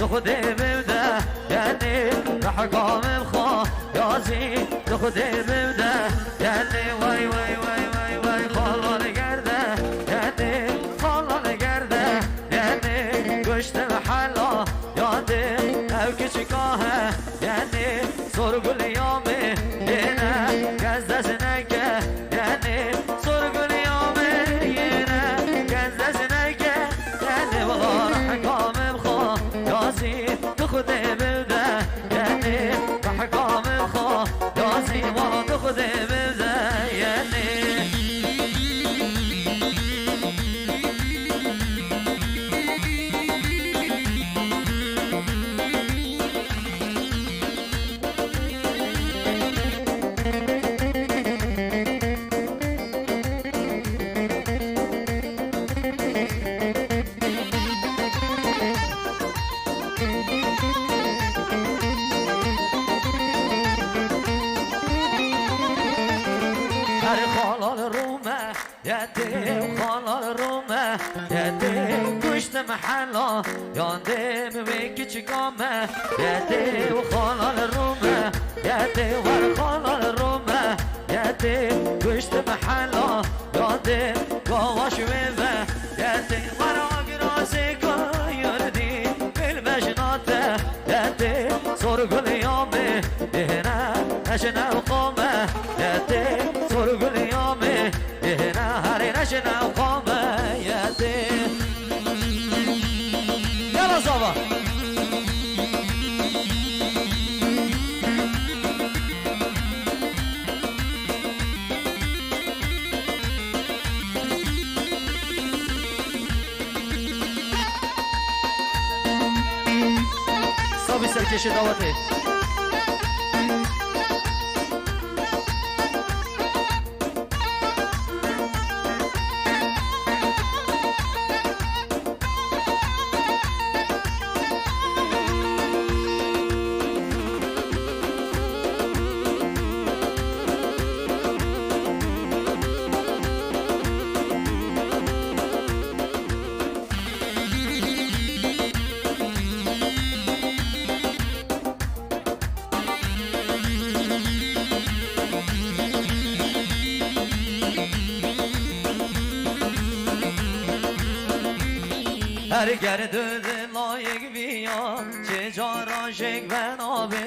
خودی بوده یعنی رحکام بخوا یازی خودی بوده یعنی وای وای وای وای وای خالان گرده یعنی خالان گرده یعنی گشت محلا یاده او کچکاه یعنی سرگل یامه یعنی گز دست نگه یعنی سرگل یامه یعنی گز دست نگه یعنی والا رحکام بخوا یازی خودی بوده یعنی رحکام بخوا یازی والا خودی بوده یعنی یدیم خالال رومه یدیم گوشت محلا یاندیم ویکی چگامه یدیم خالال رومه یدیم ور خالال رومه یدیم گوشت محلا یاندیم گواش ویمه یدیم ور آگرازی که یردی بل بجناته یدیم سرگل یامه یهنه نشنه و قامه یدیم سرگل یامه هنا هاري نشنا وقامة يا دين يلا صبا صبي سركش دوتي هر گردد لایق بیا چه جا را شک بنابه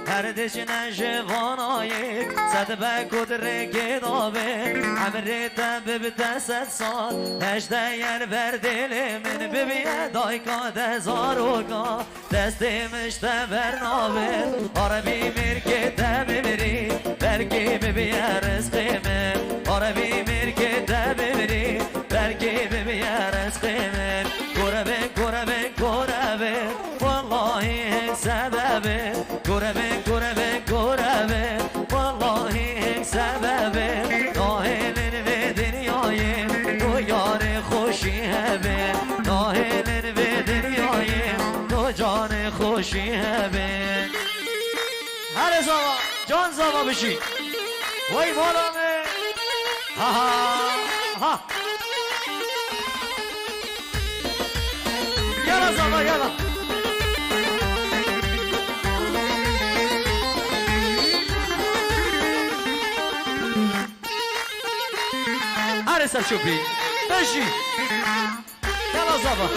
هر دش نشوانایک صد بکد رکدابه عمر تب بتست سال هشته یر بر دل من ببیه دایکا دزاروکا دست مشته برنابه عربی مرکه تب بری برکی ببیه رزق من عربی مرکه تب بری برکی ببیه رزق من قربه قربه قربه والله سببه قربه قربه قربه والله سببه ناهلن به دنیای تو یار خوشی هبه ناهلن به دنیای تو جان خوشی هبه هر زوا جان زوا بشی وای مولامه ها ها ها يلا زبا يلا عرس شوفي ماشي يلا زبا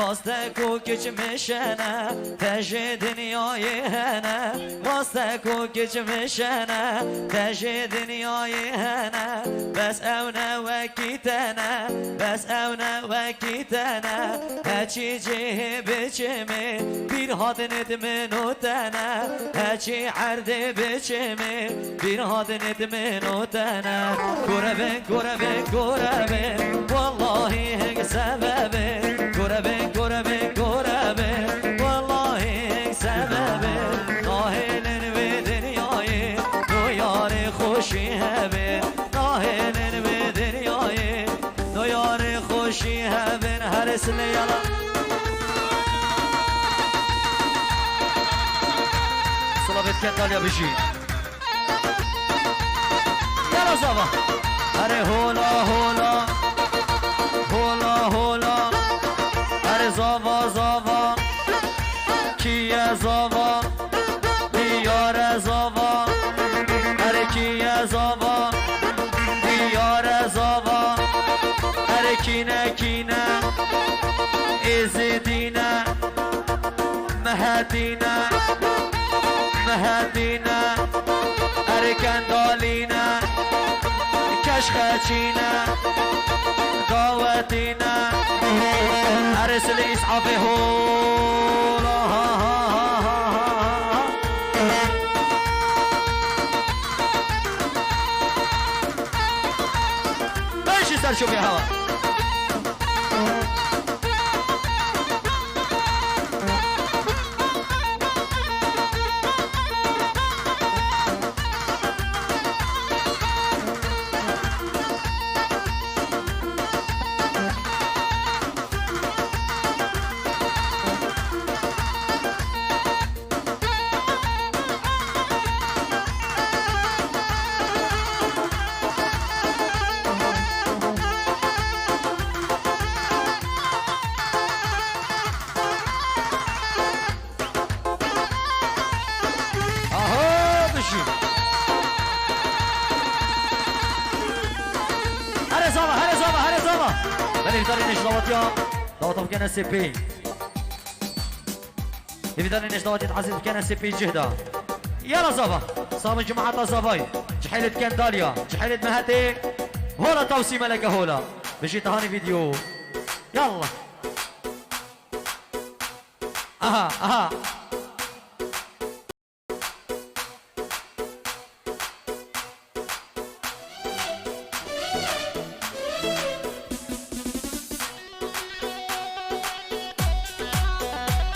راستکو کچ میشنه تج دنیای هنه راستکو کچ میشنه تج دنیای هنه بس او نوکیتنه بس او نوکیتنه هچی جه بچمه بیر هادنت منو تنه هچی عرده بچمه بیر هادنت منو تنه قربه قربه قربه والله هنگ سببه قربه قربه قربه والله سببه ناهلن به دنیای تو یار خوشی هبه ناهلن به دنیای تو یار خوشی هبه هر سله یلا كنداليا بيجي يلا زابا اري هولا هولا هولا هولا اري زابا زابا كيا زابا ديار زابا اري كيا زابا ديار زابا اري كينا كينا ازدينا مهدينا مهدينا اركان دالينا كشخاتينا دعوتينا ارسل اسعافي هولا ماشي صار شوف يا هوا ضغط في كان سي بي يبدا ليش ضغط يتحسب في كان سي بي جهده يلا صافا صام جماعه صافاي جحيلة كان داليا جحيلة مهاتي هولا توسيمه لك هولا بجي تهاني فيديو يلا اها اها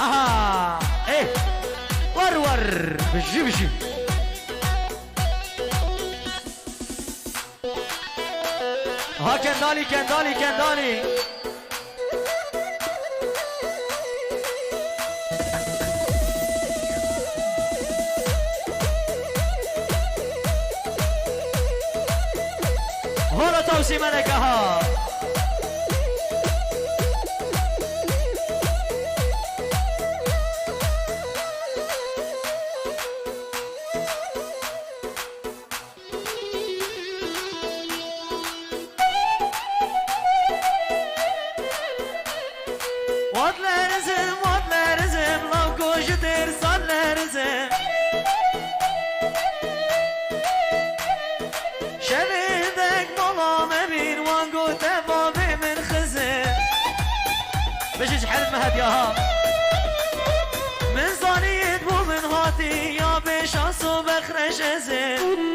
اها ايه ور بجي بجي ها كندالي كندالي كندالي هنا توسي ملكها بجيج حلم هديها من صانيت مو من هاتي يا بشاصو بخرش ازين